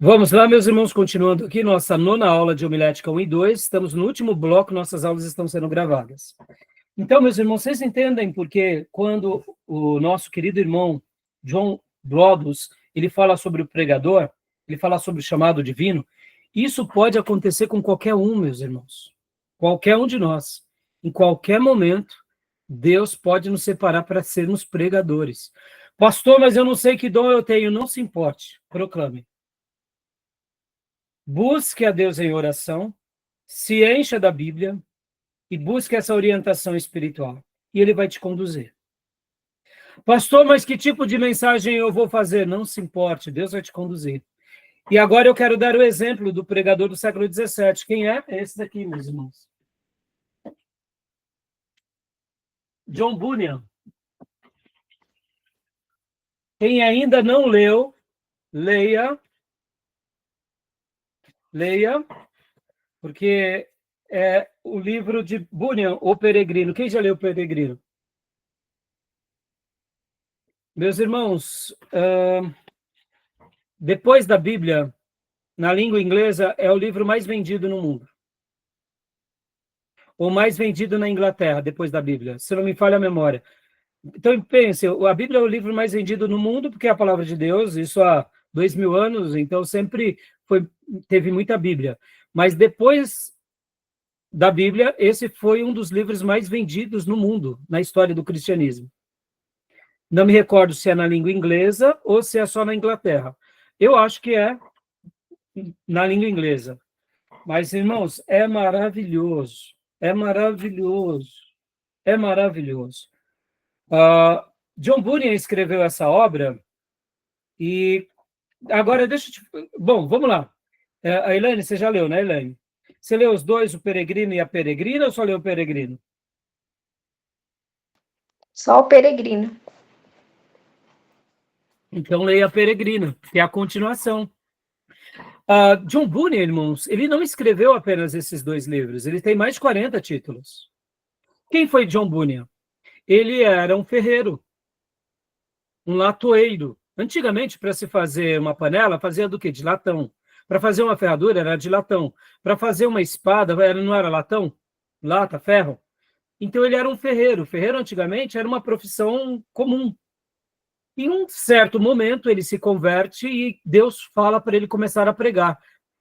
Vamos lá, meus irmãos, continuando aqui nossa nona aula de homilética 1 e 2. Estamos no último bloco, nossas aulas estão sendo gravadas. Então, meus irmãos, vocês entendem porque quando o nosso querido irmão John Broadus, ele fala sobre o pregador, ele fala sobre o chamado divino, isso pode acontecer com qualquer um, meus irmãos. Qualquer um de nós. Em qualquer momento, Deus pode nos separar para sermos pregadores. Pastor, mas eu não sei que dom eu tenho. Não se importe, proclame. Busque a Deus em oração, se encha da Bíblia e busque essa orientação espiritual. E Ele vai te conduzir. Pastor, mas que tipo de mensagem eu vou fazer? Não se importe, Deus vai te conduzir. E agora eu quero dar o exemplo do pregador do século XVII. Quem é? É esse daqui, meus irmãos. John Bunyan. Quem ainda não leu, leia, porque é o livro de Bunyan, O Peregrino. Quem já leu O Peregrino? Meus irmãos, depois da Bíblia, na língua inglesa, é o livro mais vendido no mundo. Ou mais vendido na Inglaterra, depois da Bíblia, se não me falha a memória. Então, pense, a Bíblia é o livro mais vendido no mundo, porque é a palavra de Deus, isso há 2000 anos, então sempre teve muita Bíblia. Mas depois da Bíblia, esse foi um dos livros mais vendidos no mundo, na história do cristianismo. Não me recordo se é na língua inglesa ou se é só na Inglaterra. Eu acho que é na língua inglesa. Mas, irmãos, é maravilhoso. É maravilhoso. É maravilhoso. John Bunyan escreveu essa obra e agora deixa eu te... Bom, vamos lá. A Elaine, você já leu, né, Elaine? Você leu os dois, o Peregrino e a Peregrina, ou só leu o Peregrino? Só o Peregrino. Então, leia a Peregrina, que é a continuação. John Bunyan, irmãos, ele não escreveu apenas esses dois livros, ele tem mais de 40 títulos. Quem foi John Bunyan? Ele era um ferreiro, um latoeiro. Antigamente, para se fazer uma panela, fazia do quê? De latão. Para fazer uma ferradura, era de latão. Para fazer uma espada, não era latão? Lata, ferro? Então, ele era um ferreiro. Ferreiro, antigamente, era uma profissão comum. Em um certo momento, ele se converte e Deus fala para ele começar a pregar.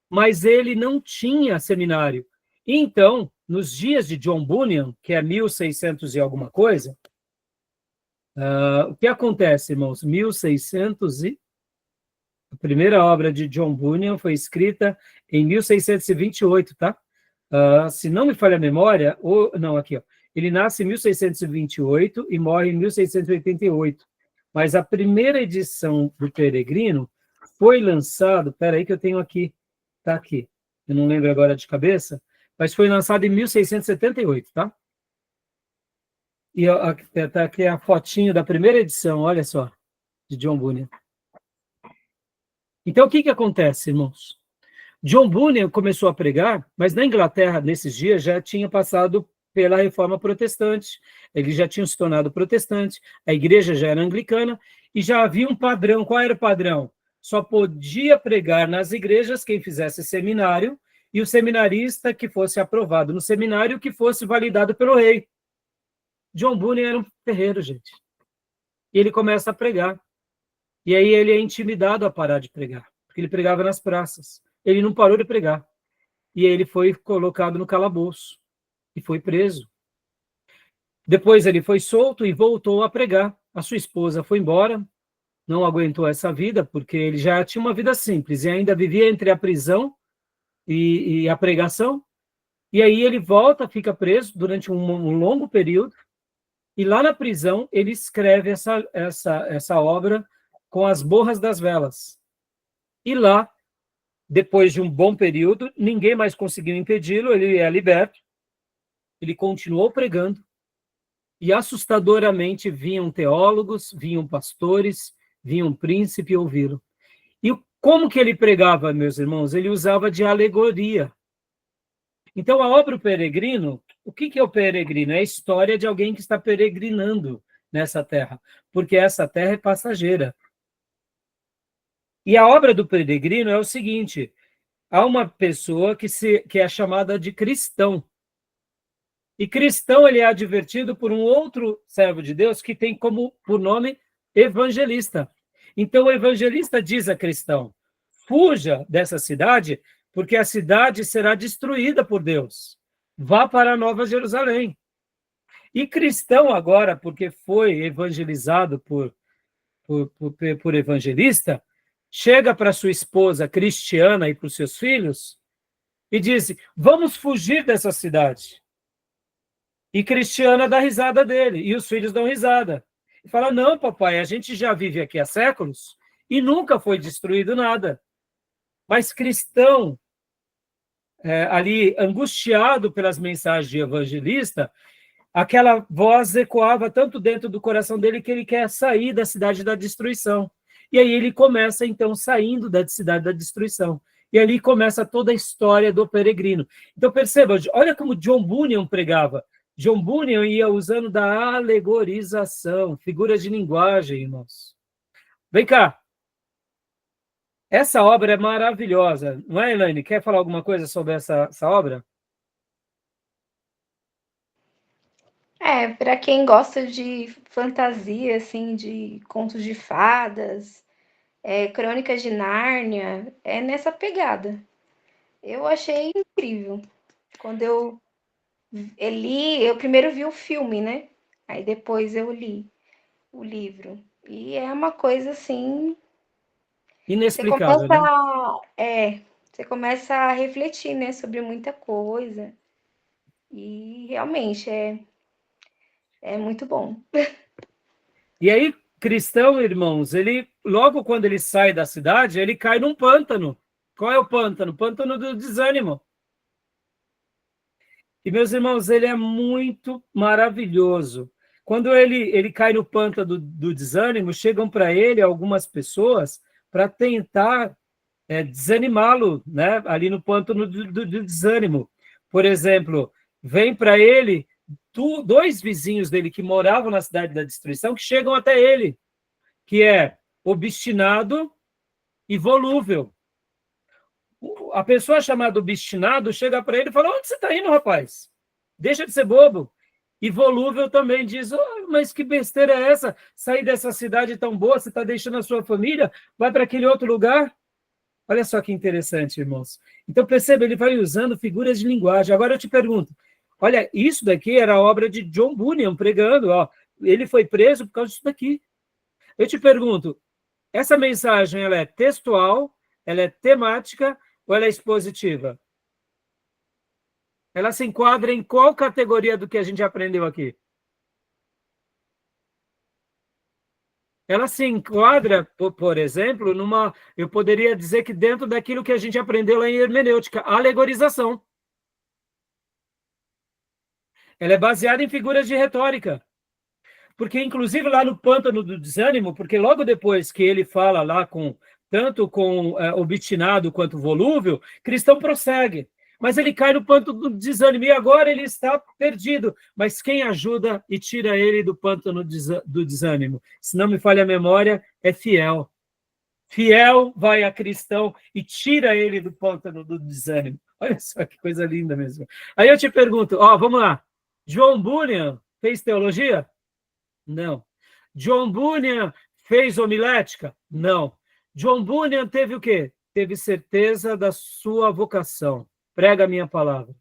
Mas ele não tinha seminário. Então, nos dias de John Bunyan, que é 1600 e alguma coisa, o que acontece, irmãos? 1600 e... A primeira obra de John Bunyan foi escrita em 1628, tá? Se não me falha a memória, não, aqui, ó. Ele nasce em 1628 e morre em 1688. Mas a primeira edição do Peregrino foi lançado, peraí que eu tenho aqui, tá aqui, eu não lembro agora de cabeça, mas foi lançado em 1678, tá? E tá aqui a fotinho da primeira edição, olha só, de John Bunyan. Então, o que acontece, irmãos? John Bunyan começou a pregar, mas na Inglaterra, nesses dias, já tinha passado pela reforma protestante, eles já tinham se tornado protestante, a igreja já era anglicana, e já havia um padrão. Qual era o padrão? Só podia pregar nas igrejas quem fizesse seminário, e o seminarista que fosse aprovado no seminário, que fosse validado pelo rei. John Bunyan era um ferreiro, gente. E ele começa a pregar. E aí ele é intimidado a parar de pregar, porque ele pregava nas praças. Ele não parou de pregar. E ele foi colocado no calabouço e foi preso. Depois ele foi solto e voltou a pregar. A sua esposa foi embora, não aguentou essa vida, porque ele já tinha uma vida simples e ainda vivia entre a prisão e a pregação. E aí ele volta, fica preso durante um longo período, e lá na prisão ele escreve essa obra com as borras das velas. E lá, depois de um bom período, ninguém mais conseguiu impedi-lo, ele é liberto, ele continuou pregando, e assustadoramente vinham teólogos, vinham pastores, vinham príncipe ouvi-lo. E como que ele pregava, meus irmãos? Ele usava de alegoria. Então, a obra O Peregrino, o que é o peregrino? É a história de alguém que está peregrinando nessa terra, porque essa terra é passageira. E a obra do peregrino é o seguinte: há uma pessoa que é chamada de cristão. E cristão ele é advertido por um outro servo de Deus que tem como por nome evangelista. Então o evangelista diz a cristão: fuja dessa cidade, porque a cidade será destruída por Deus. Vá para a Nova Jerusalém. E cristão agora, porque foi evangelizado por evangelista, chega para sua esposa cristiana e para os seus filhos e diz: vamos fugir dessa cidade. E Cristiana dá risada dele, e os filhos dão risada. E fala: não, papai, a gente já vive aqui há séculos e nunca foi destruído nada. Mas cristão, ali angustiado pelas mensagens de evangelista, aquela voz ecoava tanto dentro do coração dele que ele quer sair da cidade da destruição. E aí ele começa, então, saindo da cidade da destruição. E ali começa toda a história do peregrino. Então, perceba, olha como John Bunyan pregava. John Bunyan ia usando da alegorização, figuras de linguagem, irmãos. Vem cá. Essa obra é maravilhosa, não é, Elaine? Quer falar alguma coisa sobre essa obra? Para quem gosta de fantasia, assim, de contos de fadas, crônicas de Nárnia, é nessa pegada. Eu achei incrível. Quando eu li, eu primeiro vi o filme, né? Aí depois eu li o livro. E é uma coisa assim, você Inexplicável, começa né? você começa a refletir, né, sobre muita coisa. E realmente é muito bom. E aí, cristão, irmãos, ele logo quando ele sai da cidade, ele cai num pântano. Qual é o pântano? O pântano do desânimo. E, meus irmãos, ele é muito maravilhoso. Quando ele cai no pântano do desânimo, chegam para ele algumas pessoas para tentar desanimá-lo, né? Ali no pântano do desânimo. Por exemplo, vem para ele dois vizinhos dele que moravam na cidade da destruição, que chegam até ele, que é obstinado e volúvel. A pessoa chamada obstinado chega para ele e fala: onde você está indo, rapaz? Deixa de ser bobo. E volúvel também diz: oh, mas que besteira é essa? Sair dessa cidade tão boa, você está deixando a sua família, vai para aquele outro lugar? Olha só que interessante, irmãos. Então, perceba, ele vai usando figuras de linguagem. Agora eu te pergunto, olha, isso daqui era a obra de John Bunyan pregando, ó. Ele foi preso por causa disso daqui. Eu te pergunto, essa mensagem, ela é textual, ela é temática ou ela é expositiva? Ela se enquadra em qual categoria do que a gente aprendeu aqui? Ela se enquadra, por exemplo, eu poderia dizer que dentro daquilo que a gente aprendeu lá em hermenêutica, alegorização. Ela é baseada em figuras de retórica. Porque, inclusive, lá no pântano do desânimo, porque logo depois que ele fala lá tanto com obstinado quanto volúvel, cristão prossegue. Mas ele cai no pântano do desânimo e agora ele está perdido. Mas quem ajuda e tira ele do pântano do desânimo? Se não me falha a memória, é fiel. Fiel vai a cristão e tira ele do pântano do desânimo. Olha só que coisa linda mesmo. Aí eu te pergunto, vamos lá. John Bunyan fez teologia? Não. John Bunyan fez homilética? Não. John Bunyan teve o quê? Teve certeza da sua vocação. Prega a minha palavra.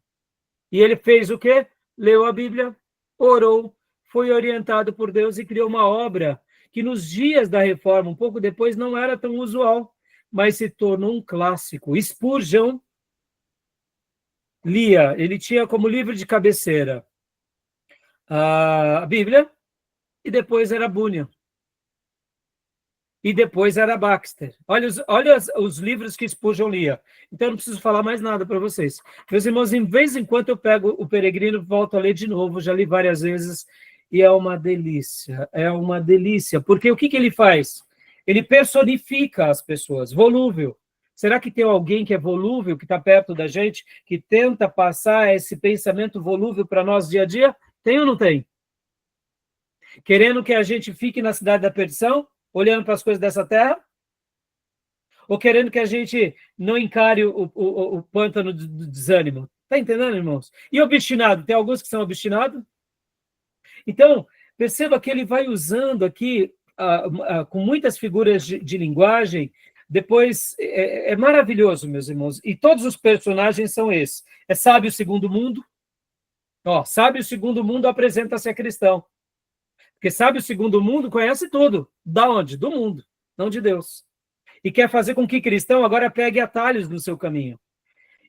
E ele fez o quê? Leu a Bíblia, orou, foi orientado por Deus e criou uma obra que nos dias da Reforma, um pouco depois, não era tão usual, mas se tornou um clássico. Spurgeon lia, ele tinha como livro de cabeceira a Bíblia, e depois era Bunyan. E depois era Baxter. Olha os livros que Spurgeon lia. Então, eu não preciso falar mais nada para vocês. Meus irmãos, em vez em quando eu pego o Peregrino, volto a ler de novo, já li várias vezes, e é uma delícia. Porque o que ele faz? Ele personifica as pessoas, volúvel. Será que tem alguém que é volúvel, que está perto da gente, que tenta passar esse pensamento volúvel para nós dia a dia? Tem ou não tem? Querendo que a gente fique na cidade da perdição? Olhando para as coisas dessa terra? ou querendo que a gente não encare o pântano do desânimo. Está entendendo, irmãos? E obstinado? Tem alguns que são obstinados? Então, perceba que ele vai usando aqui, com muitas figuras de linguagem, depois, é maravilhoso, meus irmãos, e todos os personagens são esses. É sábio segundo mundo, sábio segundo mundo apresenta-se a cristão, porque sábio segundo mundo conhece tudo. Da onde? Do mundo, não de Deus. E quer fazer com que cristão agora pegue atalhos no seu caminho.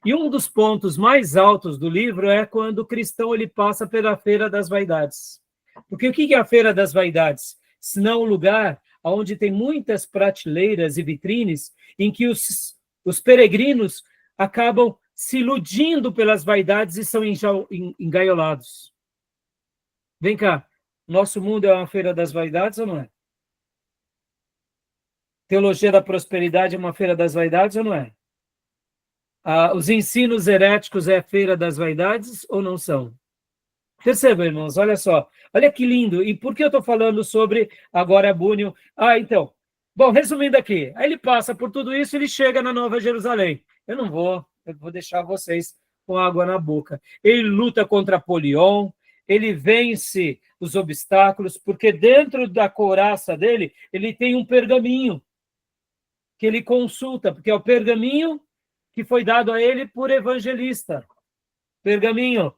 E um dos pontos mais altos do livro é quando o cristão ele passa pela Feira das Vaidades. Porque o que é a Feira das Vaidades? Senão um lugar onde tem muitas prateleiras e vitrines em que os peregrinos acabam se iludindo pelas vaidades e são engaiolados. Vem cá, nosso mundo é uma Feira das Vaidades ou não é? Teologia da prosperidade é uma Feira das Vaidades ou não é? Os ensinos heréticos é a Feira das Vaidades ou não são? Percebam, irmãos, olha só. Olha que lindo. E por que eu estou falando sobre agora Bunyan? Então. Bom, resumindo aqui. Aí ele passa por tudo isso e ele chega na Nova Jerusalém. Eu vou deixar vocês com água na boca. Ele luta contra Polion, ele vence os obstáculos, porque dentro da couraça dele, ele tem um pergaminho que ele consulta, porque é o pergaminho que foi dado a ele por evangelista. Pergaminho.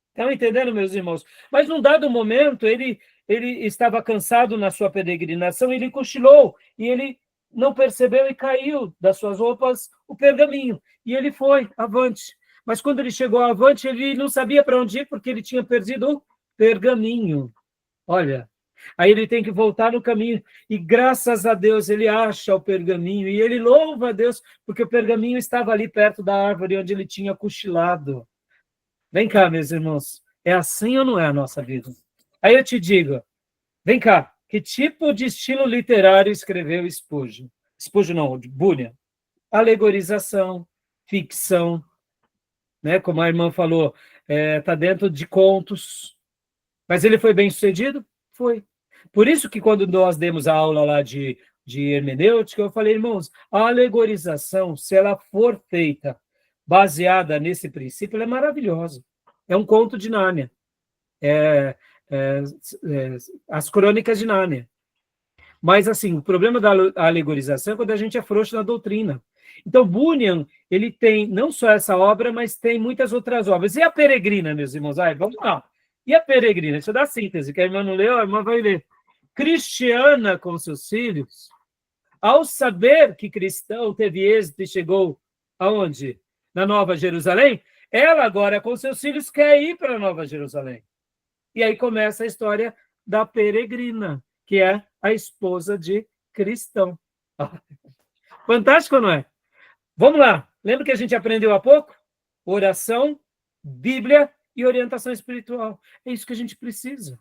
Estão entendendo, meus irmãos? Mas num dado momento, ele estava cansado na sua peregrinação, ele cochilou, e ele não percebeu e caiu das suas roupas o pergaminho. E ele foi avante. Mas quando ele chegou avante, ele não sabia para onde ir, porque ele tinha perdido o pergaminho. Olha, aí ele tem que voltar no caminho, e graças a Deus ele acha o pergaminho, e ele louva a Deus, porque o pergaminho estava ali perto da árvore onde ele tinha cochilado. Vem cá, meus irmãos, é assim ou não é a nossa vida? Aí eu te digo, vem cá, que tipo de estilo literário escreveu Spurgeon? Spurgeon não, Bunyan. Alegorização, ficção, né? Como a irmã falou, está dentro de contos. Mas ele foi bem sucedido? Foi. Por isso que quando nós demos a aula lá de hermenêutica, eu falei, irmãos, a alegorização, se ela for feita baseada nesse princípio, ela é maravilhosa. É um conto de Nárnia. As crônicas de Nárnia. Mas, assim, o problema da alegorização é quando a gente é frouxo na doutrina. Então, Bunyan, ele tem não só essa obra, mas tem muitas outras obras. E a Peregrina, meus irmãos? Vamos lá. E a Peregrina? Deixa eu dar síntese, que a irmã não leu, a irmã vai ler. Cristiana com seus filhos, ao saber que cristão teve êxito e chegou aonde? Na Nova Jerusalém, ela agora com seus filhos quer ir para a Nova Jerusalém. E aí começa a história da Peregrina, que é a esposa de cristão. Fantástico, não é? Vamos lá. Lembra que a gente aprendeu há pouco? Oração, Bíblia e orientação espiritual. É isso que a gente precisa.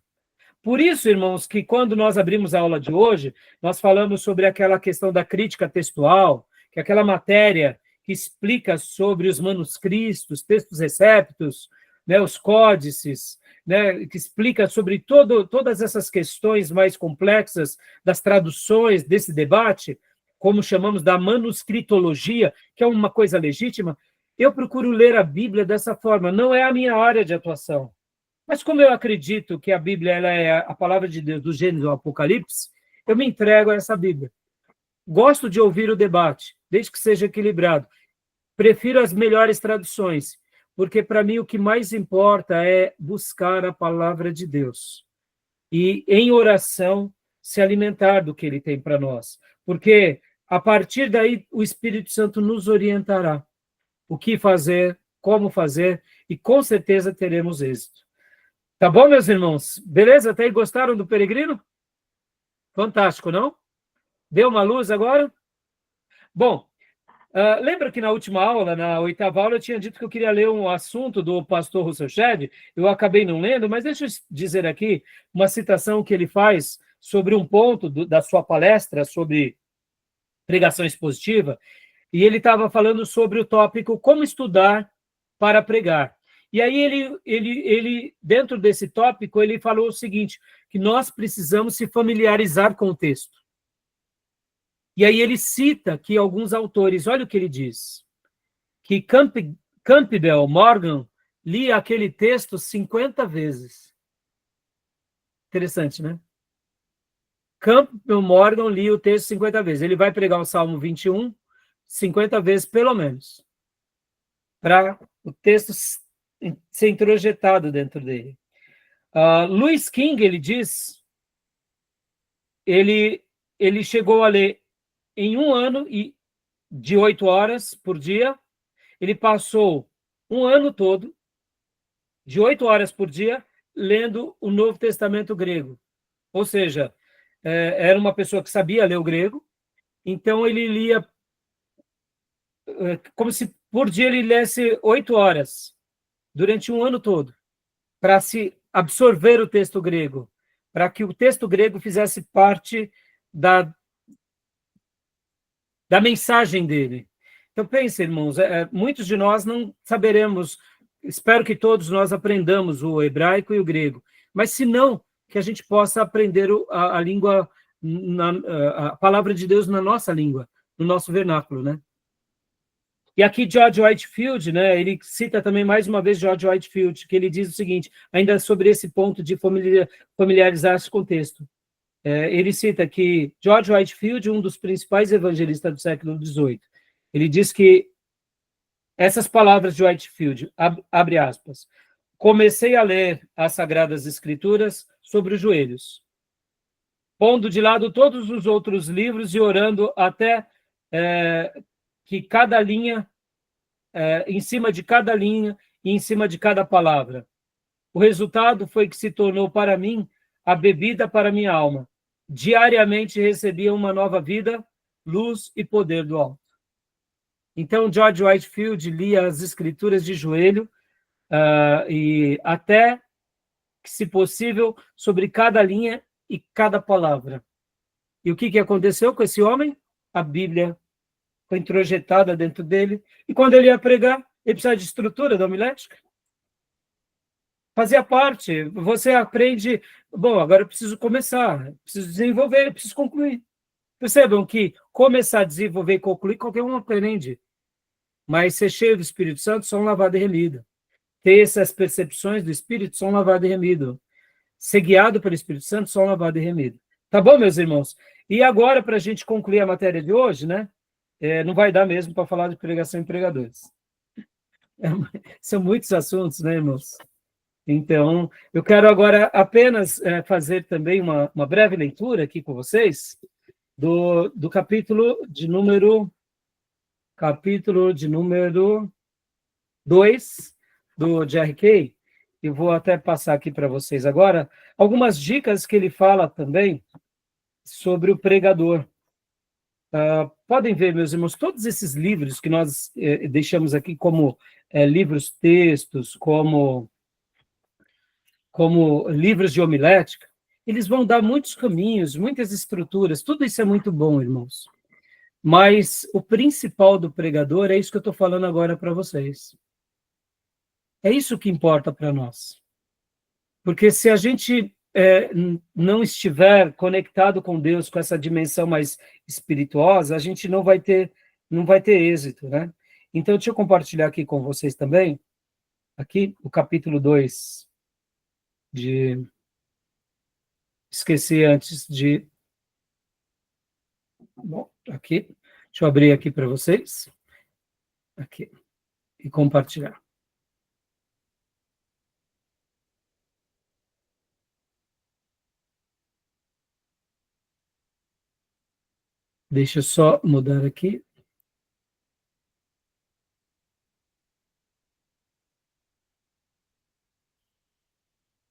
Por isso, irmãos, que quando nós abrimos a aula de hoje, nós falamos sobre aquela questão da crítica textual, que é aquela matéria que explica sobre os manuscritos, textos receptos, né, os códices, né, que explica sobre todas essas questões mais complexas das traduções desse debate, como chamamos da manuscritologia, que é uma coisa legítima. Eu procuro ler a Bíblia dessa forma, não é a minha área de atuação. Mas como eu acredito que a Bíblia ela é a palavra de Deus, do Gênesis ao Apocalipse, eu me entrego a essa Bíblia. Gosto de ouvir o debate, desde que seja equilibrado. Prefiro as melhores traduções, porque para mim o que mais importa é buscar a palavra de Deus. E em oração se alimentar do que ele tem para nós. Porque a partir daí o Espírito Santo nos orientará o que fazer, como fazer, e com certeza teremos êxito. Tá bom, meus irmãos? Beleza? Até aí gostaram do Peregrino? Fantástico, não? Deu uma luz agora? Bom, lembra que na última aula, na 8ª aula, eu tinha dito que eu queria ler um assunto do pastor Russell Shedd, eu acabei não lendo, mas deixa eu dizer aqui uma citação que ele faz sobre um ponto da sua palestra sobre pregação expositiva, e ele estava falando sobre o tópico como estudar para pregar. E aí ele dentro desse tópico, ele falou o seguinte, que nós precisamos se familiarizar com o texto. E aí ele cita aqui alguns autores, olha o que ele diz, que Campbell Morgan lia aquele texto 50 vezes. Interessante, né? Campbell Morgan lia o texto 50 vezes. Ele vai pregar o Salmo 21 50 vezes, pelo menos, para o texto ser introjetado dentro dele. Lewis King, ele diz, ele chegou a ler em um ano e de 8 horas por dia, ele passou um ano todo, de 8 horas por dia, lendo o Novo Testamento grego. Ou seja, era uma pessoa que sabia ler o grego, então ele lia como se por dia ele lesse 8 horas, durante um ano todo, para se absorver o texto grego, para que o texto grego fizesse parte da mensagem dele. Então, pense, irmãos, muitos de nós não saberemos, espero que todos nós aprendamos o hebraico e o grego, mas se não, que a gente possa aprender a língua, a palavra de Deus na nossa língua, no nosso vernáculo, né? E aqui George Whitefield, né, ele cita também mais uma vez George Whitefield, que ele diz o seguinte, ainda sobre esse ponto de familiarizar-se com o texto. Ele cita que George Whitefield, um dos principais evangelistas do século XVIII, ele diz que essas palavras de Whitefield, abre aspas, comecei a ler as Sagradas Escrituras sobre os joelhos, pondo de lado todos os outros livros e orando até que cada linha, em cima de cada linha e em cima de cada palavra. O resultado foi que se tornou para mim a bebida para minha alma. Diariamente recebia uma nova vida, luz e poder do alto. Então, George Whitefield lia as escrituras de joelho e até, que, se possível, sobre cada linha e cada palavra. E o que aconteceu com esse homem? A Bíblia foi introjetada dentro dele. E quando ele ia pregar, ele precisava de estrutura da homilética. Fazia parte. Você aprende, bom, agora eu preciso começar, preciso desenvolver, preciso concluir. Percebam que começar a desenvolver e concluir, qualquer um aprende. Mas ser cheio do Espírito Santo, só um lavado e remido. Ter essas percepções do Espírito, só um lavado e remido. Ser guiado pelo Espírito Santo, só um lavado e remido. Tá bom, meus irmãos? E agora, para a gente concluir a matéria de hoje, né? Não vai dar mesmo para falar de pregação em pregadores. São muitos assuntos, né, irmãos? Então, eu quero agora apenas fazer também uma breve leitura aqui com vocês do capítulo de número 2 do Jerry Kay. Eu vou até passar aqui para vocês agora algumas dicas que ele fala também sobre o pregador. Podem ver, meus irmãos, todos esses livros que nós deixamos aqui como livros-textos, como livros de homilética, eles vão dar muitos caminhos, muitas estruturas, tudo isso é muito bom, irmãos. Mas o principal do pregador é isso que eu estou falando agora para vocês. É isso que importa para nós. Porque se a gente não estiver conectado com Deus, com essa dimensão mais espirituosa, a gente não vai ter êxito, né? Então, deixa eu compartilhar aqui com vocês também, aqui, o capítulo 2 esqueci antes de... Bom, aqui, deixa eu abrir aqui para vocês, aqui, e compartilhar. Deixa eu só mudar aqui.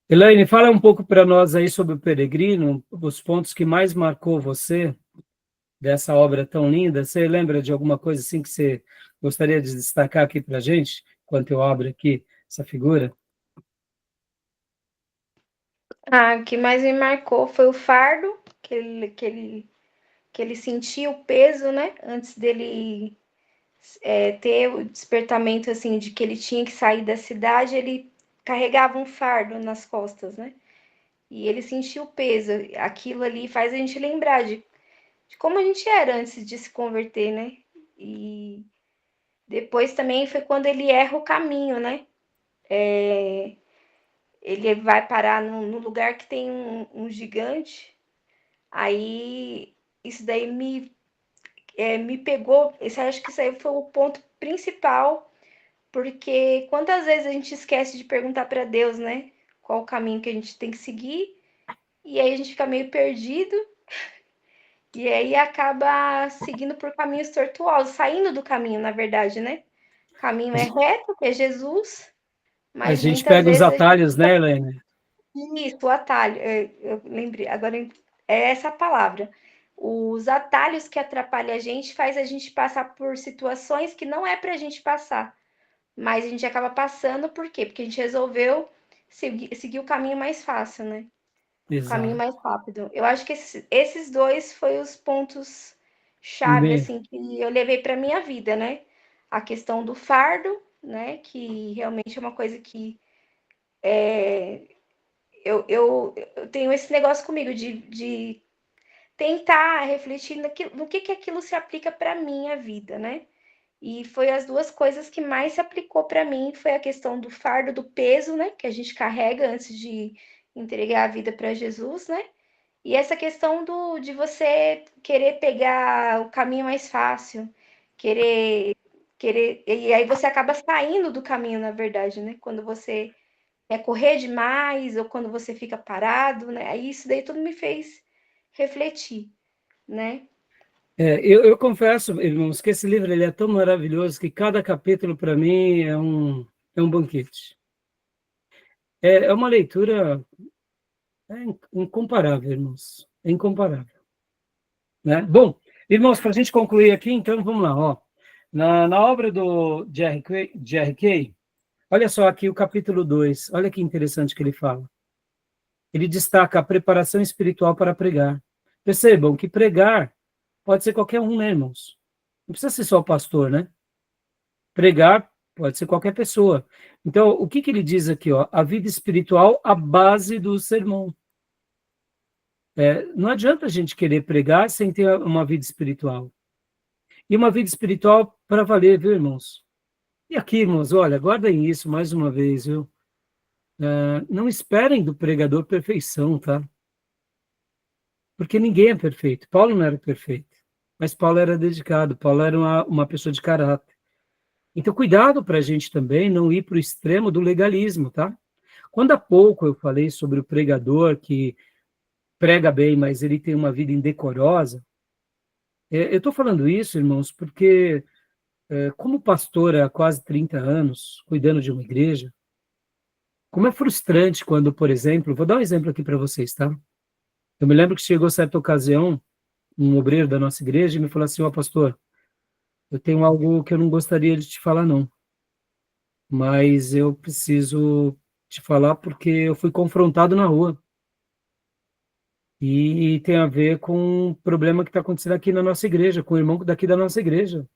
Elaine, fala um pouco para nós aí sobre o Peregrino, os pontos que mais marcou você dessa obra tão linda. Você lembra de alguma coisa assim que você gostaria de destacar aqui para a gente, enquanto eu abro aqui essa figura? O que mais me marcou foi o fardo, que ele sentia o peso, né? Antes dele ter o despertamento, assim, de que ele tinha que sair da cidade, ele carregava um fardo nas costas, né? E ele sentia o peso. Aquilo ali faz a gente lembrar de de como a gente era antes de se converter, né? E depois também foi quando ele erra o caminho, né? Ele vai parar no lugar que tem um gigante. Aí isso daí me pegou. Acho que isso aí foi o ponto principal, porque quantas vezes a gente esquece de perguntar para Deus, né? Qual o caminho que a gente tem que seguir, e aí a gente fica meio perdido, e aí acaba seguindo por caminhos tortuosos, saindo do caminho, na verdade, né? O caminho A é gen- reto, que é Jesus, a mas gente muitas pega os vezes a gente. atalhos, né, Helene? Isso, o atalho. Eu lembrei, agora é essa a palavra. Os atalhos que atrapalham a gente faz a gente passar por situações que não é para a gente passar, mas a gente acaba passando por quê? Porque a gente resolveu seguir o caminho mais fácil, né? O caminho Exato. mais rápido. Eu acho que esses dois foi os pontos chave Me- assim que eu levei para minha vida, né? A questão do fardo, né? Que realmente é uma coisa que eu tenho esse negócio comigo de tentar refletir no que aquilo se aplica para minha vida, né? E foi as duas coisas que mais se aplicou para mim, foi a questão do fardo, do peso, né, que a gente carrega antes de entregar a vida para Jesus, né? E essa questão de você querer pegar o caminho mais fácil, querer, e aí você acaba saindo do caminho, na verdade, né? Quando você quer correr demais ou quando você fica parado, né? Aí isso daí tudo me fez refletir, né? eu confesso, irmãos, que esse livro ele é tão maravilhoso que cada capítulo, para mim, é um banquete. É uma leitura incomparável, irmãos. É incomparável. Né? Bom, irmãos, para a gente concluir aqui, então, vamos lá. Ó. Na obra do Jerry Kay, olha só aqui o capítulo 2. Olha que interessante que ele fala. Ele destaca a preparação espiritual para pregar. Percebam que pregar pode ser qualquer um, né, irmãos? Não precisa ser só o pastor, né? Pregar pode ser qualquer pessoa. Então, o que ele diz aqui? Ó? A vida espiritual, a base do sermão. Não adianta a gente querer pregar sem ter uma vida espiritual. E uma vida espiritual para valer, viu, irmãos? E aqui, irmãos, olha, guardem isso mais uma vez, viu? Não esperem do pregador perfeição, tá? Porque ninguém é perfeito. Paulo não era perfeito, mas Paulo era dedicado, Paulo era uma pessoa de caráter. Então, cuidado para a gente também não ir para o extremo do legalismo, tá? Quando há pouco eu falei sobre o pregador que prega bem, mas ele tem uma vida indecorosa, eu estou falando isso, irmãos, porque como pastor há quase 30 anos, cuidando de uma igreja, como é frustrante quando, por exemplo, vou dar um exemplo aqui para vocês, tá? Eu me lembro que chegou certa ocasião, um obreiro da nossa igreja e me falou assim, ó, pastor, eu tenho algo que eu não gostaria de te falar, não, mas eu preciso te falar porque eu fui confrontado na rua e tem a ver com um problema que está acontecendo aqui na nossa igreja, com o irmão daqui da nossa igreja.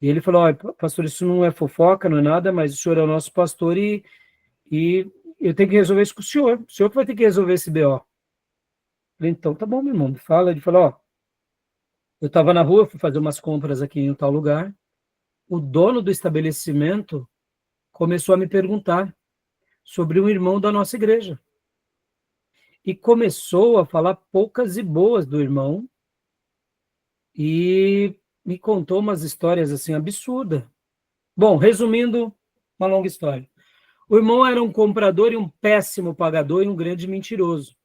E ele falou, ó, pastor, isso não é fofoca, não é nada, mas o senhor é o nosso pastor e eu tenho que resolver isso com o senhor que vai ter que resolver esse BO. Falei, então tá bom, meu irmão, me fala. Ele falou, ó, eu estava na rua, fui fazer umas compras aqui em um tal lugar, o dono do estabelecimento começou a me perguntar sobre um irmão da nossa igreja. E começou a falar poucas e boas do irmão e me contou umas histórias assim absurdas. Bom, resumindo, uma longa história. O irmão era um comprador e um péssimo pagador e um grande mentiroso.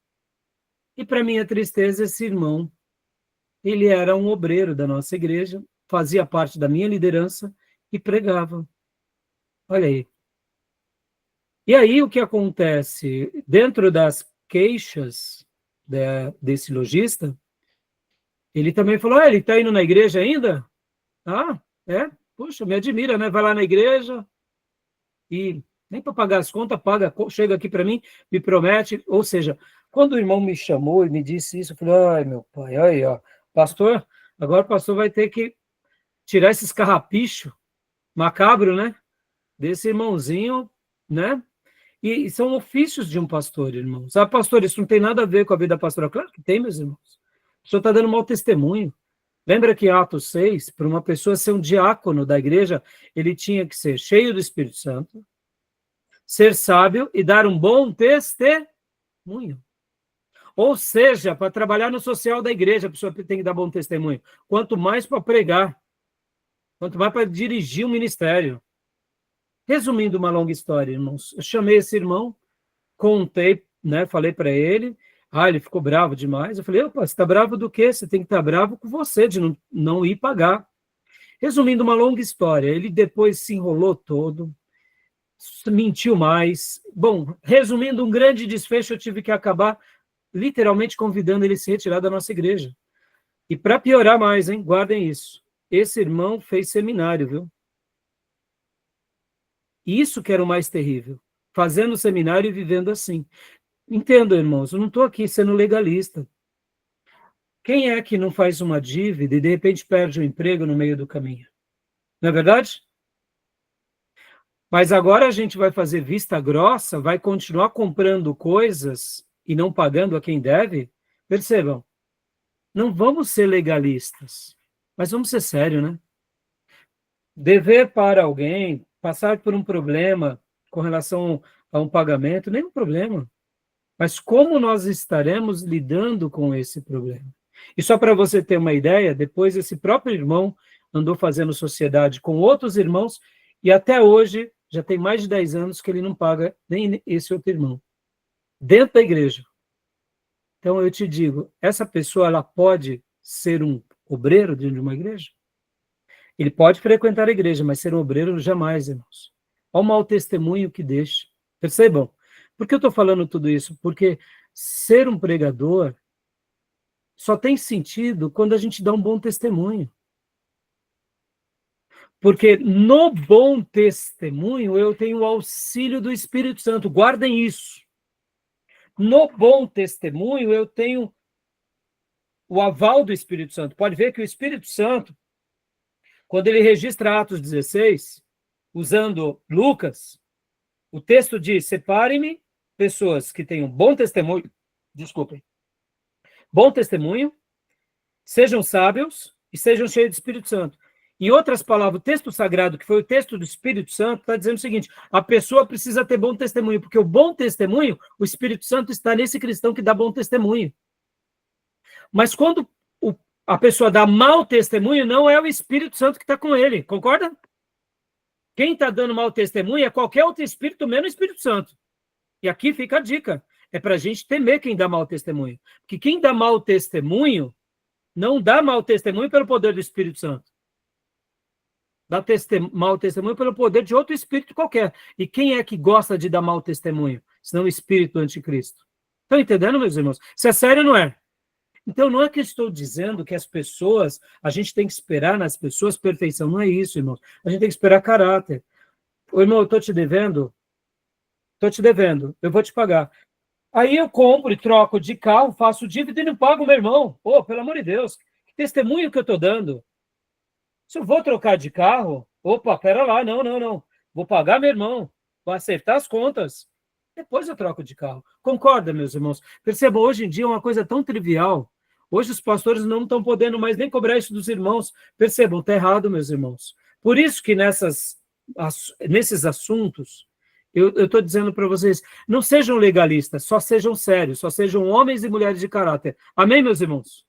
E para minha tristeza, esse irmão, ele era um obreiro da nossa igreja, fazia parte da minha liderança e pregava. Olha aí. E aí o que acontece? Dentro das queixas desse lojista, ele também falou, ele está indo na igreja ainda? Ah, é? Puxa, me admira, né? Vai lá na igreja e nem para pagar as contas, paga, chega aqui para mim, me promete. Ou seja, quando o irmão me chamou e me disse isso, eu falei, ai, meu pai, aí, ó, pastor, agora o pastor vai ter que tirar esses carrapichos macabro, né? Desse irmãozinho, né? E são ofícios de um pastor, irmãos. Ah, pastor, isso não tem nada a ver com a vida pastoral. Claro que tem, meus irmãos. O senhor está dando mau testemunho. Lembra que em Atos 6, para uma pessoa ser um diácono da igreja, ele tinha que ser cheio do Espírito Santo, ser sábio e dar um bom testemunho. Ou seja, para trabalhar no social da igreja, a pessoa tem que dar bom testemunho. Quanto mais para pregar, quanto mais para dirigir o ministério. Resumindo uma longa história, irmãos, eu chamei esse irmão, contei, né, falei para ele, ele ficou bravo demais. Eu falei, opa, você está bravo do quê? Você tem que estar bravo com você, de não ir pagar. Resumindo uma longa história, ele depois se enrolou todo, mentiu mais. Bom, resumindo um grande desfecho, eu tive que acabar literalmente convidando ele a se retirar da nossa igreja. E para piorar mais, hein, guardem isso, esse irmão fez seminário, viu? Isso que era o mais terrível, fazendo seminário e vivendo assim. Entendo, irmãos, eu não estou aqui sendo legalista. Quem é que não faz uma dívida e de repente perde o emprego no meio do caminho? Não é verdade? Mas agora a gente vai fazer vista grossa, vai continuar comprando coisas e não pagando a quem deve? Percebam, não vamos ser legalistas, mas vamos ser sérios, né? Dever para alguém, passar por um problema com relação a um pagamento, nenhum problema. Mas como nós estaremos lidando com esse problema? E só para você ter uma ideia, depois esse próprio irmão andou fazendo sociedade com outros irmãos e até hoje, já tem mais de 10 anos que ele não paga nem esse outro irmão, dentro da igreja. Então eu te digo, essa pessoa ela pode ser um obreiro dentro de uma igreja? Ele pode frequentar a igreja, mas ser um obreiro jamais, irmãos. Olha o mau testemunho que deixa. Percebam? Por que eu estou falando tudo isso? Porque ser um pregador só tem sentido quando a gente dá um bom testemunho. Porque no bom testemunho eu tenho o auxílio do Espírito Santo. Guardem isso. No bom testemunho eu tenho o aval do Espírito Santo. Pode ver que o Espírito Santo, quando ele registra Atos 16, usando Lucas, o texto diz, separe-me pessoas que tenham bom testemunho, bom testemunho, sejam sábios e sejam cheios do Espírito Santo. Em outras palavras, o texto sagrado, que foi o texto do Espírito Santo, está dizendo o seguinte, a pessoa precisa ter bom testemunho, porque o bom testemunho, o Espírito Santo está nesse cristão que dá bom testemunho. Mas quando a pessoa dá mau testemunho, não é o Espírito Santo que está com ele, concorda? Quem está dando mau testemunho é qualquer outro espírito, menos o Espírito Santo. E aqui fica a dica, é para a gente temer quem dá mau testemunho. Porque quem dá mau testemunho, não dá mau testemunho pelo poder do Espírito Santo. Dá mau testemunho pelo poder de outro espírito qualquer. E quem é que gosta de dar mau testemunho? Senão o espírito do anticristo. Estão entendendo, meus irmãos? Isso é sério ou não é? Então, não é que eu estou dizendo que as pessoas, a gente tem que esperar nas pessoas perfeição. Não é isso, irmãos. A gente tem que esperar caráter. Ô, irmão, eu estou te devendo, eu vou te pagar. Aí eu compro e troco de carro, faço dívida e não pago o meu irmão. Pô, pelo amor de Deus, que testemunho que eu estou dando. Se eu vou trocar de carro, opa, pera lá, não. Vou pagar meu irmão, vou acertar as contas. Depois eu troco de carro. Concorda, meus irmãos? Percebam, hoje em dia é uma coisa tão trivial. Hoje os pastores não estão podendo mais nem cobrar isso dos irmãos. Percebam, está errado, meus irmãos. Por isso que nesses assuntos, eu estou dizendo para vocês, não sejam legalistas, só sejam sérios, só sejam homens e mulheres de caráter. Amém, meus irmãos?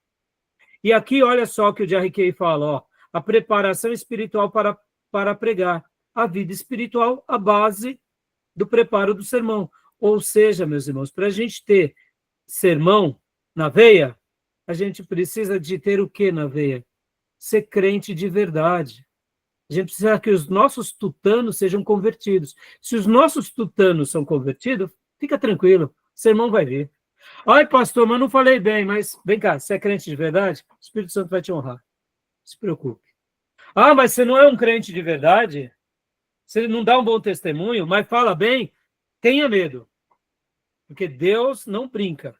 E aqui, olha só o que o Jerry Kay fala, ó, a preparação espiritual para pregar. A vida espiritual, a base do preparo do sermão. Ou seja, meus irmãos, para a gente ter sermão na veia, a gente precisa de ter o que na veia? Ser crente de verdade. A gente precisa que os nossos tutanos sejam convertidos. Se os nossos tutanos são convertidos, fica tranquilo, o sermão vai vir. Ai, pastor, mas não falei bem, mas vem cá, se é crente de verdade, o Espírito Santo vai te honrar. Não se preocupe. Ah, mas você não é um crente de verdade? Você não dá um bom testemunho, mas fala bem, tenha medo. Porque Deus não brinca.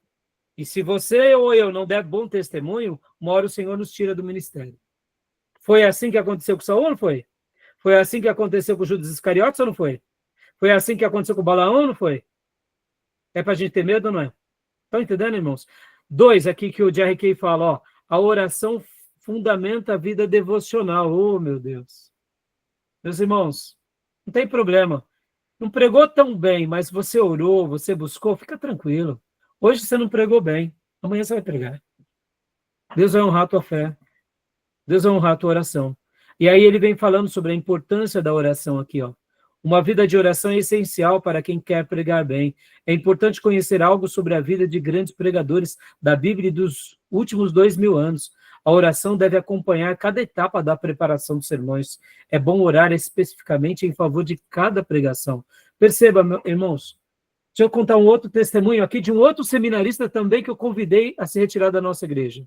E se você ou eu não der bom testemunho, uma hora o Senhor nos tira do ministério. Foi assim que aconteceu com Saul, não foi? Foi assim que aconteceu com Judas Iscariotes, ou não foi? Foi assim que aconteceu com Balaão, não foi? É para a gente ter medo ou não é? Estão entendendo, irmãos? 2, aqui que o Jerry Kay fala, ó, a oração fundamenta a vida devocional. Oh, meu Deus. Meus irmãos, não tem problema. Não pregou tão bem, mas você orou, você buscou, fica tranquilo. Hoje você não pregou bem, amanhã você vai pregar. Deus vai honrar a tua fé. Deus vai honrar a tua oração. E aí ele vem falando sobre a importância da oração aqui, ó. Uma vida de oração é essencial para quem quer pregar bem. É importante conhecer algo sobre a vida de grandes pregadores da Bíblia e dos últimos 2000 anos. A oração deve acompanhar cada etapa da preparação dos sermões. É bom orar especificamente em favor de cada pregação. Perceba, meus irmãos, deixa eu contar um outro testemunho aqui de um outro seminarista também que eu convidei a se retirar da nossa igreja.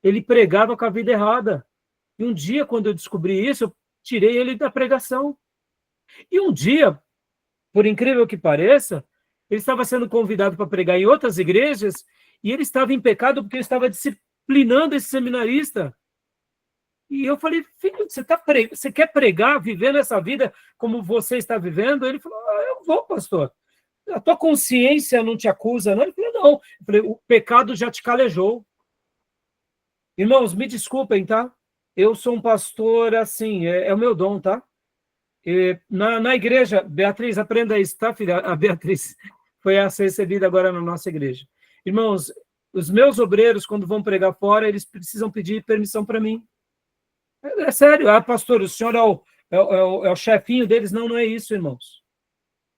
Ele pregava com a vida errada. E um dia, quando eu descobri isso, eu tirei ele da pregação. E um dia, por incrível que pareça, ele estava sendo convidado para pregar em outras igrejas e ele estava em pecado porque ele estava disciplinando esse seminarista. E eu falei, filho, você quer pregar, viver nessa vida como você está vivendo? Ele falou, eu vou, pastor. A tua consciência não te acusa, não? Ele falou, não. Eu falei, o pecado já te calejou. Irmãos, me desculpem, tá? Eu sou um pastor, assim, é o meu dom, tá? Na igreja, Beatriz, aprenda isso, tá, filha? A Beatriz foi a ser recebida agora na nossa igreja. Irmãos, os meus obreiros, quando vão pregar fora, eles precisam pedir permissão para mim. É sério, pastor, o senhor é o chefinho deles? Não, não é isso, irmãos.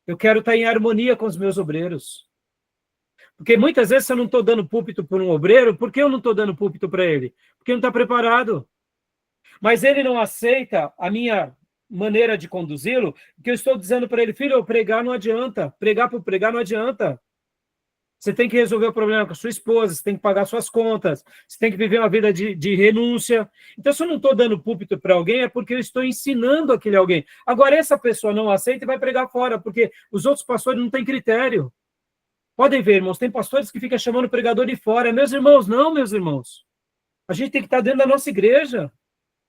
Eu quero estar em harmonia com os meus obreiros. Porque muitas vezes eu não estou dando púlpito para um obreiro, por que eu não estou dando púlpito para ele? Porque não está preparado. Mas ele não aceita a minha maneira de conduzi-lo, que eu estou dizendo para ele, filho, pregar não adianta, pregar por pregar não adianta. Você tem que resolver o problema com a sua esposa, você tem que pagar suas contas, você tem que viver uma vida de renúncia. Então, se eu não estou dando púlpito para alguém, é porque eu estou ensinando aquele alguém. Agora, essa pessoa não aceita e vai pregar fora, porque os outros pastores não têm critério. Podem ver, irmãos, tem pastores que ficam chamando o pregador de fora. Meus irmãos, não, meus irmãos. A gente tem que estar dentro da nossa igreja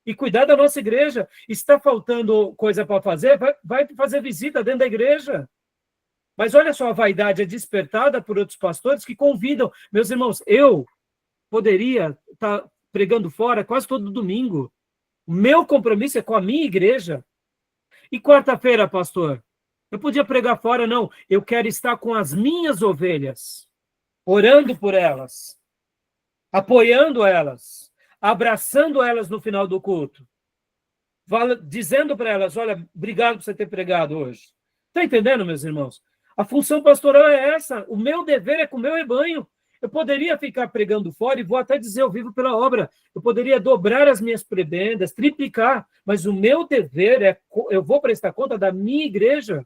e cuidar da nossa igreja. E se está faltando coisa para fazer, vai fazer visita dentro da igreja. Mas olha só, a vaidade é despertada por outros pastores que convidam. Meus irmãos, eu poderia estar pregando fora quase todo domingo. O meu compromisso é com a minha igreja. E quarta-feira, pastor? Eu podia pregar fora, não. Eu quero estar com as minhas ovelhas, orando por elas, apoiando elas, abraçando elas no final do culto, dizendo para elas, olha, obrigado por você ter pregado hoje. Está entendendo, meus irmãos? A função pastoral é essa. O meu dever é com o meu rebanho. Eu poderia ficar pregando fora, e vou até dizer, eu vivo pela obra. Eu poderia dobrar as minhas prebendas, triplicar, mas o meu dever é, eu vou prestar conta da minha igreja.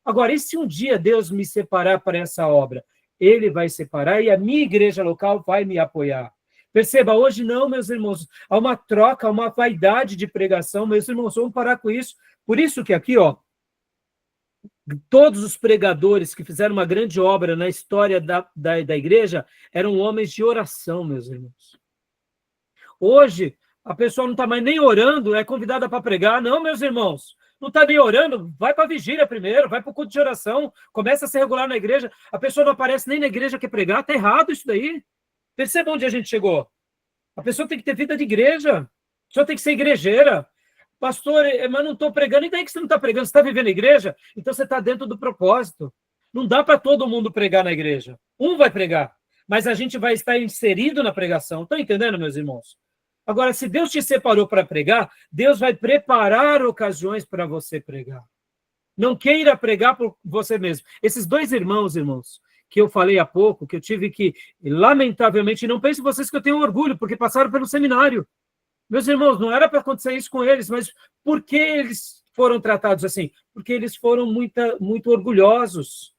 Agora, e se um dia Deus me separar para essa obra? Ele vai separar e a minha igreja local vai me apoiar. Perceba, hoje não, meus irmãos, há uma troca, há uma vaidade de pregação, meus irmãos, vamos parar com isso. Por isso que aqui, ó, todos os pregadores que fizeram uma grande obra na história da igreja eram homens de oração, meus irmãos. Hoje, a pessoa não está mais nem orando, é convidada para pregar. Não, meus irmãos, não está nem orando, vai para a vigília primeiro, vai para o culto de oração, começa a ser regular na igreja. A pessoa não aparece nem na igreja que pregar, está errado isso daí. Perceba onde a gente chegou. A pessoa tem que ter vida de igreja, a pessoa tem que ser igrejeira. Pastor, mas não estou pregando. E daí que você não está pregando? Você está vivendo na igreja? Então você está dentro do propósito. Não dá para todo mundo pregar na igreja. Um vai pregar, mas a gente vai estar inserido na pregação. Estão entendendo, meus irmãos? Agora, se Deus te separou para pregar, Deus vai preparar ocasiões para você pregar. Não queira pregar por você mesmo. Esses dois irmãos, que eu falei há pouco, que eu tive que, lamentavelmente, não pensem vocês que eu tenho orgulho, porque passaram pelo seminário. Meus irmãos, não era para acontecer isso com eles, mas por que eles foram tratados assim? Porque eles foram muito orgulhosos,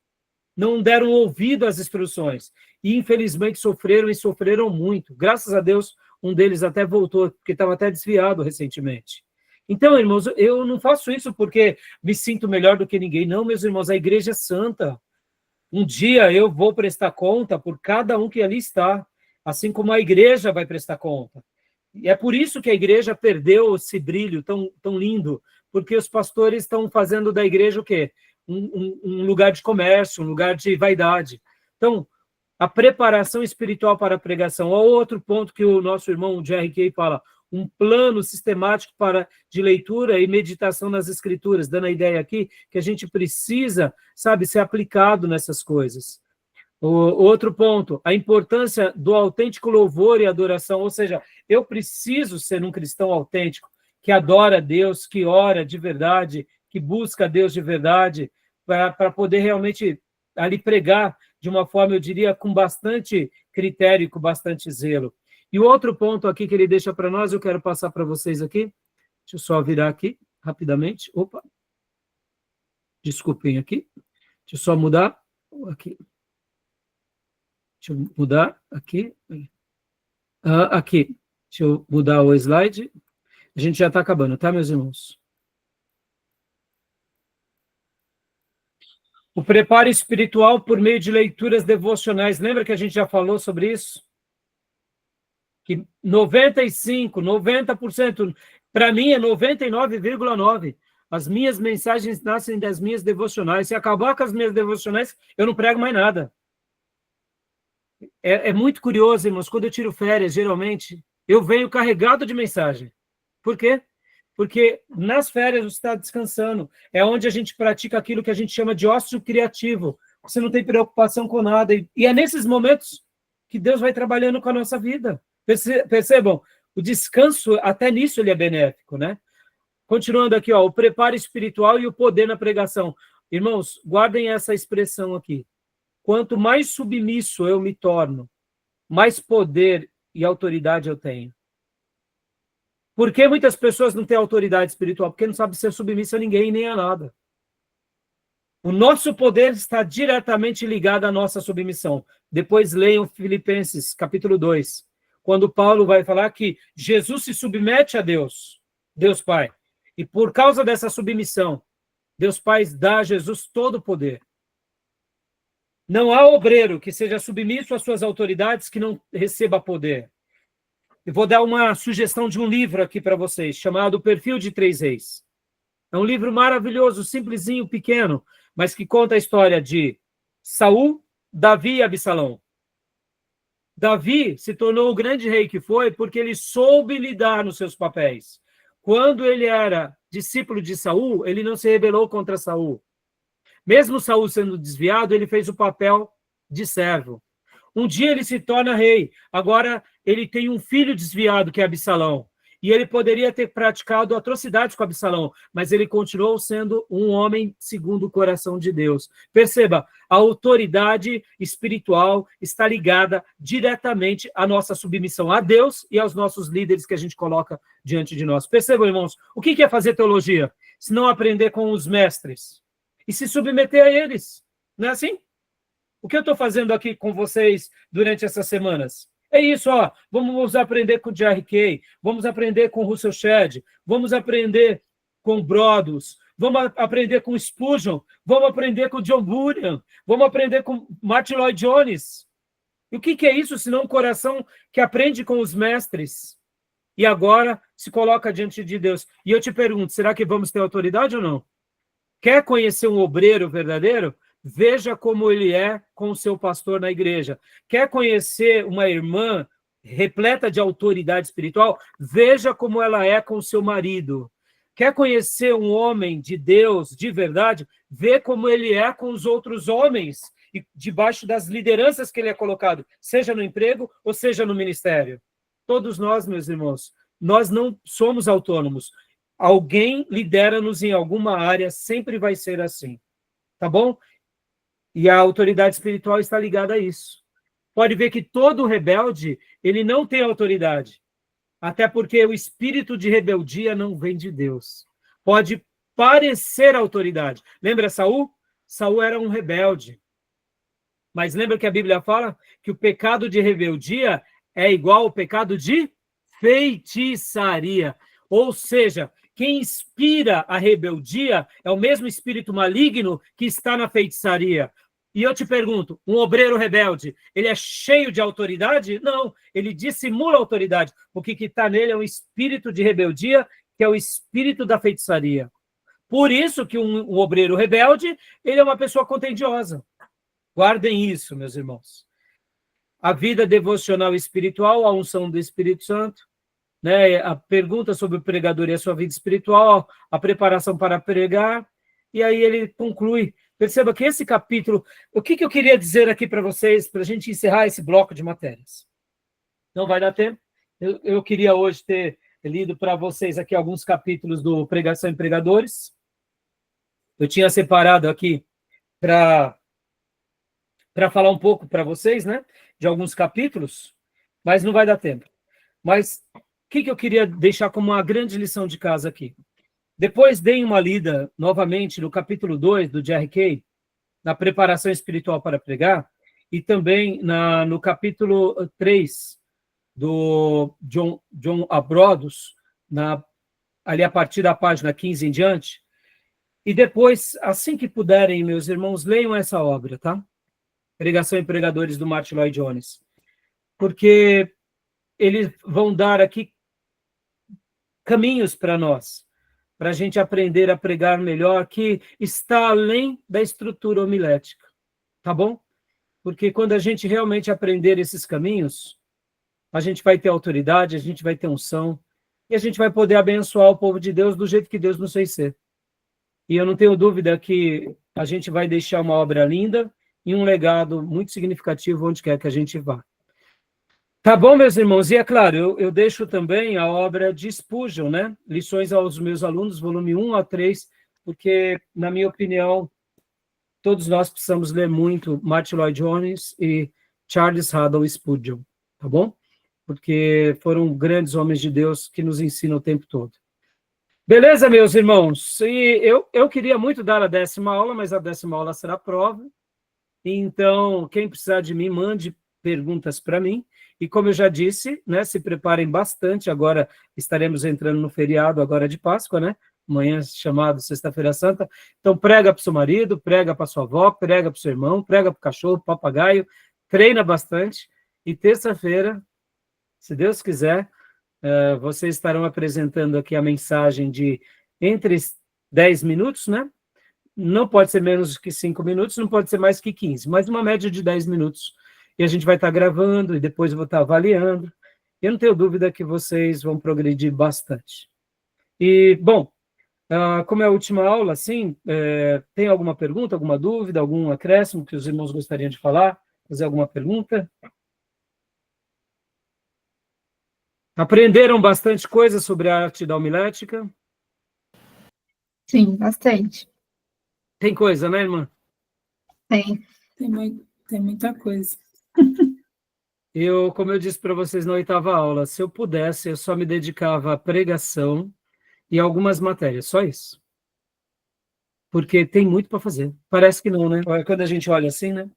não deram ouvido às instruções, e infelizmente sofreram muito. Graças a Deus, um deles até voltou, porque estava até desviado recentemente. Então, irmãos, eu não faço isso porque me sinto melhor do que ninguém. Não, meus irmãos, a igreja é santa. Um dia eu vou prestar conta por cada um que ali está, assim como a igreja vai prestar conta. E é por isso que a igreja perdeu esse brilho tão lindo, porque os pastores estão fazendo da igreja o quê? Um lugar de comércio, um lugar de vaidade. Então, a preparação espiritual para a pregação. Olha outro ponto que o nosso irmão Jerry Kay fala, um plano sistemático de leitura e meditação nas Escrituras, dando a ideia aqui que a gente precisa, sabe, ser aplicado nessas coisas. O outro ponto, a importância do autêntico louvor e adoração, ou seja, eu preciso ser um cristão autêntico, que adora a Deus, que ora de verdade, que busca a Deus de verdade, para poder realmente ali pregar de uma forma, eu diria, com bastante critério e com bastante zelo. E o outro ponto aqui que ele deixa para nós, eu quero passar para vocês aqui. Deixa eu só virar aqui, rapidamente. Opa! Desculpem aqui. Deixa eu só mudar. Aqui. Deixa eu mudar aqui. Aqui. Deixa eu mudar o slide. A gente já está acabando, tá, meus irmãos? O preparo espiritual por meio de leituras devocionais. Lembra que a gente já falou sobre isso? Que 95%, 90%, para mim é 99,9%. As minhas mensagens nascem das minhas devocionais. Se acabar com as minhas devocionais, eu não prego mais nada. É muito curioso, irmãos, quando eu tiro férias, geralmente, eu venho carregado de mensagem. Por quê? Porque nas férias você está descansando. É onde a gente pratica aquilo que a gente chama de ócio criativo. Você não tem preocupação com nada. E é nesses momentos que Deus vai trabalhando com a nossa vida. Percebam, o descanso, até nisso ele é benéfico, né? Continuando aqui, ó, o preparo espiritual e o poder na pregação. Irmãos, guardem essa expressão aqui. Quanto mais submisso eu me torno, mais poder e autoridade eu tenho. Por que muitas pessoas não têm autoridade espiritual? Porque não sabem ser submissa a ninguém nem a nada. O nosso poder está diretamente ligado à nossa submissão. Depois leiam Filipenses, capítulo 2. Quando Paulo vai falar que Jesus se submete a Deus, Deus Pai. E por causa dessa submissão, Deus Pai dá a Jesus todo o poder. Não há obreiro que seja submisso às suas autoridades que não receba poder. Eu vou dar uma sugestão de um livro aqui para vocês, chamado Perfil de Três Reis. É um livro maravilhoso, simplesinho, pequeno, mas que conta a história de Saul, Davi e Absalão. Davi se tornou o grande rei que foi porque ele soube lidar nos seus papéis. Quando ele era discípulo de Saul, ele não se rebelou contra Saul. Mesmo Saul sendo desviado, ele fez o papel de servo. Um dia ele se torna rei. Agora ele tem um filho desviado, que é Absalão. E ele poderia ter praticado atrocidades com Absalão, mas ele continuou sendo um homem segundo o coração de Deus. Perceba, a autoridade espiritual está ligada diretamente à nossa submissão a Deus e aos nossos líderes que a gente coloca diante de nós. Percebam, irmãos, o que é fazer teologia? Se não aprender com os mestres e se submeter a eles. Não é assim? O que eu estou fazendo aqui com vocês durante essas semanas? É isso, ó. Vamos aprender com o Jerry Kay, vamos aprender com o Russell Shedd, vamos aprender com Brodus, vamos aprender com Spurgeon, vamos aprender com John Bunyan, vamos aprender com Martin Lloyd Jones. E o que é isso, senão um coração que aprende com os mestres e agora se coloca diante de Deus? E eu te pergunto, será que vamos ter autoridade ou não? Quer conhecer um obreiro verdadeiro? Veja como ele é com o seu pastor na igreja. Quer conhecer uma irmã repleta de autoridade espiritual? Veja como ela é com o seu marido. Quer conhecer um homem de Deus, de verdade? Vê como ele é com os outros homens, e debaixo das lideranças que ele é colocado, seja no emprego ou seja no ministério. Todos nós, meus irmãos, nós não somos autônomos. Alguém lidera-nos em alguma área, sempre vai ser assim. Tá bom? E a autoridade espiritual está ligada a isso. Pode ver que todo rebelde, ele não tem autoridade. Até porque o espírito de rebeldia não vem de Deus. Pode parecer autoridade. Lembra Saul? Saul era um rebelde. Mas lembra que a Bíblia fala que o pecado de rebeldia é igual ao pecado de feitiçaria. Ou seja, quem inspira a rebeldia é o mesmo espírito maligno que está na feitiçaria. E eu te pergunto, um obreiro rebelde, ele é cheio de autoridade? Não, ele dissimula a autoridade. O que está nele é um espírito de rebeldia, que é o espírito da feitiçaria. Por isso que um obreiro rebelde, ele é uma pessoa contendiosa. Guardem isso, meus irmãos. a vida devocional espiritual, a unção do Espírito Santo, né? A pergunta sobre o pregador e a sua vida espiritual, a preparação para pregar, e aí ele conclui. Perceba que esse capítulo, o que eu queria dizer aqui para vocês, para a gente encerrar esse bloco de matérias? Não vai dar tempo. Eu queria hoje ter lido para vocês aqui alguns capítulos do Pregação e Pregadores. Eu tinha separado aqui para falar um pouco para vocês, né, de alguns capítulos, mas não vai dar tempo. Mas o que eu queria deixar como uma grande lição de casa aqui? Depois deem uma lida novamente no capítulo 2 do Jerry Kay, na preparação espiritual para pregar, e também no capítulo 3 do John Abrodos, ali a partir da página 15 em diante. E depois, assim que puderem, meus irmãos, leiam essa obra, tá? Pregação e Pregadores, do Martin Lloyd Jones. Porque eles vão dar aqui caminhos para nós, para a gente aprender a pregar melhor, que está além da estrutura homilética, tá bom? Porque quando a gente realmente aprender esses caminhos, a gente vai ter autoridade, a gente vai ter unção, e a gente vai poder abençoar o povo de Deus do jeito que Deus nos fez ser. E eu não tenho dúvida que a gente vai deixar uma obra linda e um legado muito significativo onde quer que a gente vá. Tá bom, meus irmãos? E é claro, eu deixo também a obra de Spurgeon, né? Lições aos meus alunos, volume 1 a 3, porque, na minha opinião, todos nós precisamos ler muito Martin Lloyd Jones e Charles Haddon Spurgeon, tá bom? Porque foram grandes homens de Deus que nos ensinam o tempo todo. Beleza, meus irmãos? E eu queria muito dar a 10ª aula, mas a 10ª aula será prova. Então, quem precisar de mim, mande perguntas para mim. E como eu já disse, né, se preparem bastante. Agora estaremos entrando no feriado agora de Páscoa, né? Amanhã chamado Sexta-feira Santa. Então, prega para o seu marido, prega para sua avó, prega para o seu irmão, prega para o cachorro, papagaio. Treina bastante. E terça-feira, se Deus quiser, vocês estarão apresentando aqui a mensagem de entre 10 minutos, né? Não pode ser menos que 5 minutos, não pode ser mais que 15, mas uma média de 10 minutos. E a gente vai estar gravando e depois eu vou estar avaliando. Eu não tenho dúvida que vocês vão progredir bastante. E, bom, como é a última aula, assim, tem alguma pergunta, alguma dúvida, algum acréscimo que os irmãos gostariam de falar? Fazer alguma pergunta? Aprenderam bastante coisa sobre a arte da homilética? Sim, bastante. Tem coisa, né, irmã? Tem. Tem muita coisa. Como eu disse para vocês na 8ª aula, se eu pudesse, eu só me dedicava à pregação e algumas matérias, só isso. Porque tem muito para fazer. Parece que não, né? Quando a gente olha assim, né?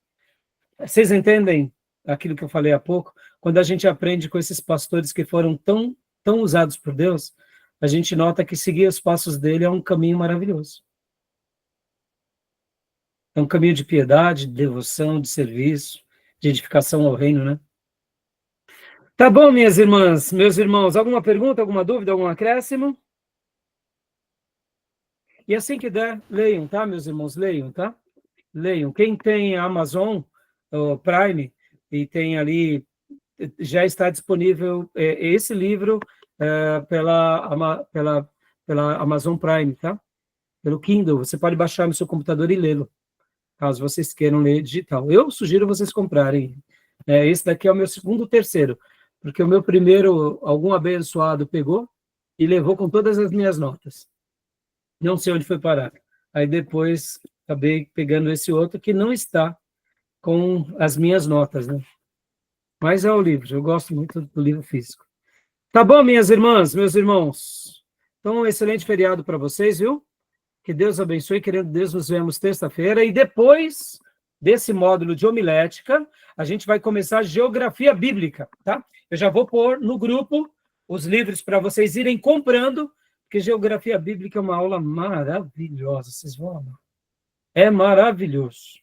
Vocês entendem aquilo que eu falei há pouco? Quando a gente aprende com esses pastores que foram tão usados por Deus, a gente nota que seguir os passos dele é um caminho maravilhoso. É um caminho de piedade, de devoção, de serviço, de edificação ao reino, né? Tá bom, minhas irmãs, meus irmãos, alguma pergunta, alguma dúvida, algum acréscimo? E assim que der, leiam, tá, meus irmãos? Leiam, tá? Leiam. Quem tem Amazon Prime e tem ali, já está disponível esse livro pela Amazon Prime, tá? Pelo Kindle. Você pode baixar no seu computador e lê-lo, caso vocês queiram ler digital. Eu sugiro vocês comprarem. Esse daqui é o meu segundo, terceiro, porque o meu primeiro, algum abençoado pegou e levou com todas as minhas notas. Não sei onde foi parar. Aí depois acabei pegando esse outro que não está com as minhas notas, né? Mas é o livro, eu gosto muito do livro físico. Tá bom, minhas irmãs, meus irmãos? Então, um excelente feriado para vocês, viu? Que Deus abençoe, querendo Deus, nos vemos terça-feira. E depois desse módulo de homilética, a gente vai começar geografia bíblica, tá? Eu já vou pôr no grupo os livros para vocês irem comprando, porque geografia bíblica é uma aula maravilhosa, vocês vão amar. É maravilhoso.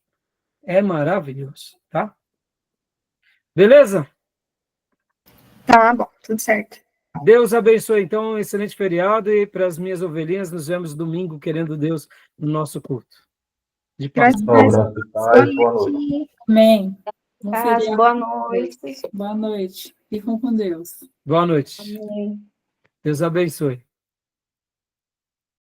É maravilhoso, tá? Beleza? Tá bom, tudo certo. Deus abençoe, então, um excelente feriado, e para as minhas ovelhinhas, nos vemos domingo, querendo Deus, no nosso culto. De paz. Graças a Deus. Boa noite. Amém. Bom Paz, feriado. boa noite. Boa noite. Fiquem com Deus. Boa noite. Amém. Deus abençoe.